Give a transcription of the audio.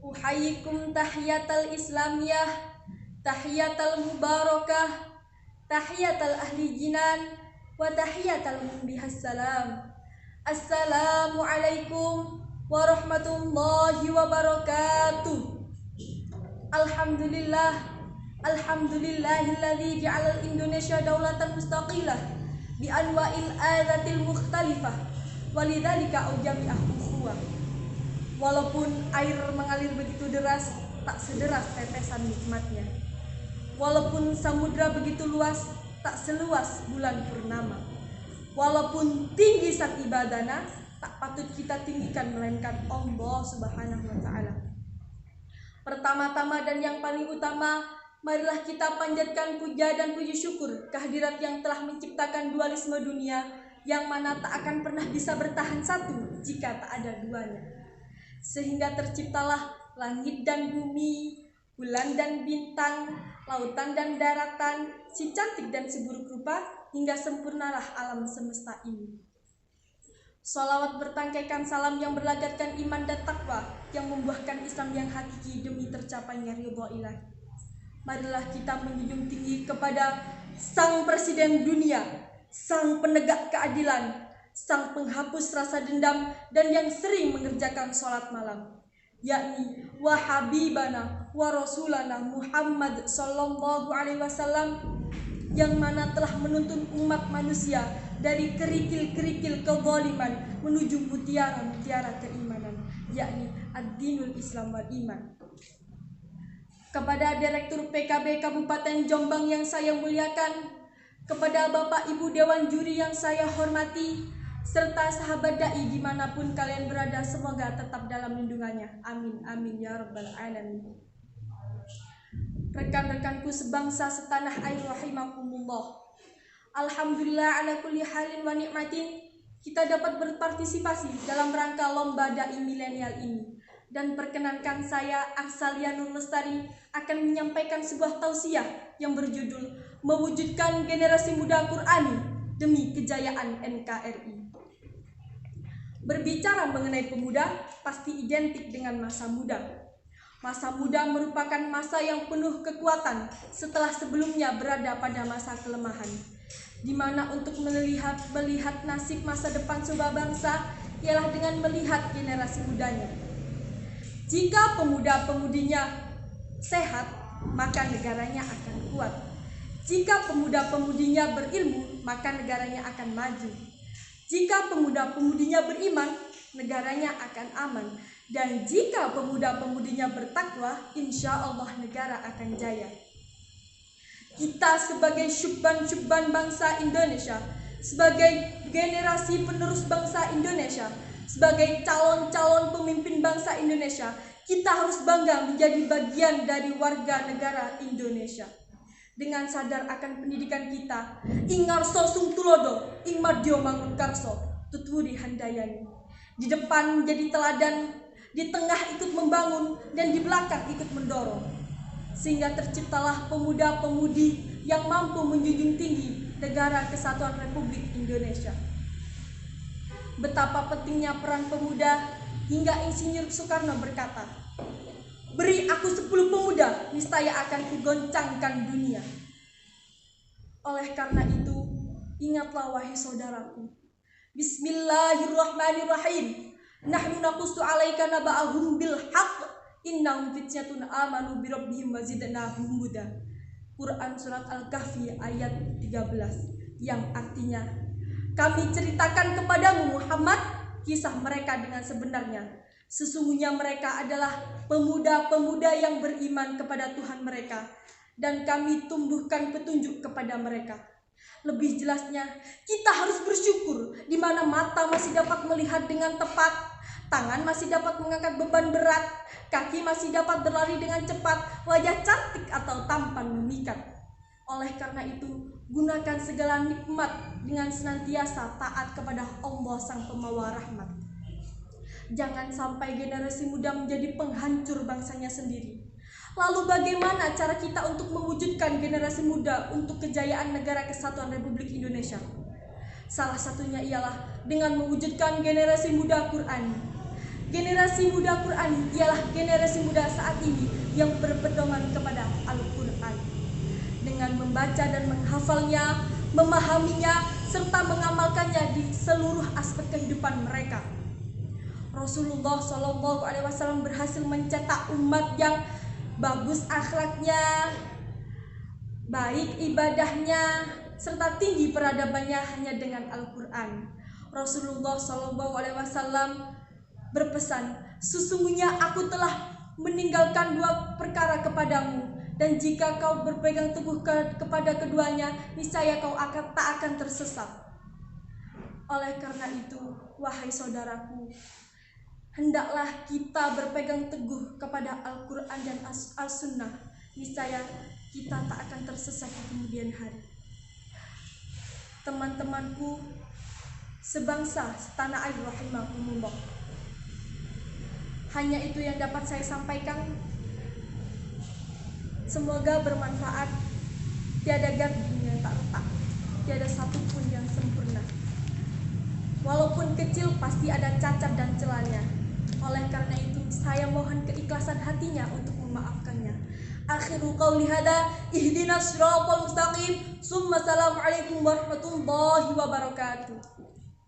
Uhayyikum tahiyatal islamiyah, tahiyatal mubarakah, tahiyatal ahli jinan, wa tahiyatal munbihas salam. Assalamualaikum warahmatullahi wabarakatuh. Alhamdulillahilladzi ja'alal Indonesia daulatan mustaqilah bi anwa'il adatil mukhtalifah walidzalika aujami'ah ukhuwah. Walaupun air mengalir begitu deras, tak sederas tetesan nikmatnya. Walaupun samudra begitu luas, tak seluas bulan purnama. Walaupun tinggi sang ibadana, tak patut kita tinggikan melainkan Allah Subhanahu wa ta'ala. Pertama-tama dan yang paling utama, marilah kita panjatkan puja dan puji syukur kehadirat yang telah menciptakan dualisme dunia, yang mana tak akan pernah bisa bertahan satu jika tak ada duanya. Sehingga terciptalah langit dan bumi, bulan dan bintang, lautan dan daratan, si cantik dan si buruk rupa, hingga sempurnalah alam semesta ini. Sholawat bertangkaikan salam yang berlagatkan iman dan takwa, yang membuahkan Islam yang hakiki demi tercapainya ridho ilahi. Marilah kita menjunjung tinggi kepada Sang Presiden Dunia, Sang Penegak Keadilan, Sang Penghapus rasa dendam, dan yang sering mengerjakan sholat malam, yakni wa habibana wa rasulana Muhammad sallallahu alaihi wasallam, yang mana telah menuntun umat manusia dari kerikil-kerikil kezaliman menuju mutiara-mutiara keimanan, yakni ad-dinul Islam wal iman. Kepada Direktur PKB Kabupaten Jombang yang saya muliakan, kepada Bapak Ibu Dewan Juri yang saya hormati, serta sahabat dai dimanapun kalian berada, semoga tetap dalam lindungannya. Amin amin ya rabbal alamin. Rekan-rekanku sebangsa setanah air rahimakumullah. Alhamdulillah ala kulli halin wa nikmatin, kita dapat berpartisipasi dalam rangka lomba dai milenial ini. Dan perkenankan saya Aksalia Nur Lestari akan menyampaikan sebuah tausiah yang berjudul Mewujudkan Generasi Muda Qur'ani Demi Kejayaan NKRI. Berbicara mengenai pemuda pasti identik dengan masa muda. Masa muda merupakan masa yang penuh kekuatan setelah sebelumnya berada pada masa kelemahan, di mana untuk melihat nasib masa depan sebuah bangsa ialah dengan melihat generasi mudanya. Jika pemuda-pemudinya sehat, maka negaranya akan kuat. Jika pemuda-pemudinya berilmu, maka negaranya akan maju. Jika pemuda-pemudinya beriman, negaranya akan aman. Dan jika pemuda-pemudinya bertakwa, insya Allah negara akan jaya. Kita sebagai syubban-syubban bangsa Indonesia, sebagai generasi penerus bangsa Indonesia, sebagai calon-calon pemimpin bangsa Indonesia, kita harus bangga menjadi bagian dari warga negara Indonesia. Dengan sadar akan pendidikan kita, ingarso sung tulodo, ing madyo mangun karso, tutwuri handayani. Di depan jadi teladan, di tengah ikut membangun, dan di belakang ikut mendorong. Sehingga terciptalah pemuda-pemudi yang mampu menjunjung tinggi negara kesatuan Republik Indonesia. Betapa pentingnya peran pemuda, hingga Insinyur Soekarno berkata, "Beri aku 10 pemuda, niscaya akan kugoncangkan dunia." Oleh karena itu, ingatlah wahai saudaraku. Bismillahirrahmanirrahim. Nahnu naqussu 'alaika naba'ahum bil haqq, innahum fityatun amanu bi rabbihim wa zidnahum huda. Quran surat Al-Kahfi ayat 13, yang artinya, kami ceritakan kepadamu Muhammad kisah mereka dengan sebenarnya. Sesungguhnya mereka adalah pemuda-pemuda yang beriman kepada Tuhan mereka, dan kami tumbuhkan petunjuk kepada mereka. Lebih jelasnya, kita harus bersyukur di mana mata masih dapat melihat dengan tepat, tangan masih dapat mengangkat beban berat, kaki masih dapat berlari dengan cepat, wajah cantik atau tampan memikat. Oleh karena itu, gunakan segala nikmat dengan senantiasa taat kepada Allah Sang Pembawa Rahmat. Jangan sampai generasi muda menjadi penghancur bangsanya sendiri. Lalu bagaimana cara kita untuk mewujudkan generasi muda untuk kejayaan negara kesatuan Republik Indonesia? Salah satunya ialah dengan mewujudkan generasi muda Qur'ani. Generasi muda Quran ialah generasi muda saat ini yang berpedoman kepada Al-Quran. Dengan membaca dan menghafalnya, memahaminya, serta mengamalkannya di seluruh aspek kehidupan mereka. Rasulullah SAW berhasil mencetak umat yang bagus akhlaknya, baik ibadahnya, serta tinggi peradabannya hanya dengan Al-Quran. Rasulullah SAW berpesan, sesungguhnya aku telah meninggalkan dua perkara kepadamu, dan jika kau berpegang teguh kepada keduanya, niscaya kau tak akan tersesat. Oleh karena itu, wahai saudaraku, hendaklah kita berpegang teguh kepada Al-Quran dan As-Sunnah. Niscaya kita tak akan tersesat di kemudian hari. Teman-temanku sebangsa setanah air rahimakumullah, hanya itu yang dapat saya sampaikan. Semoga bermanfaat. Tiada gading yang tak retak, tiada satupun yang sempurna. Walaupun kecil pasti ada cacat dan celahnya. Oleh karena itu saya mohon keikhlasan hatinya untuk memaafkannya. Akhiru qauli hada, ihdinas siratal mustaqim. Assalamualaikum warahmatullahi wabarakatuh.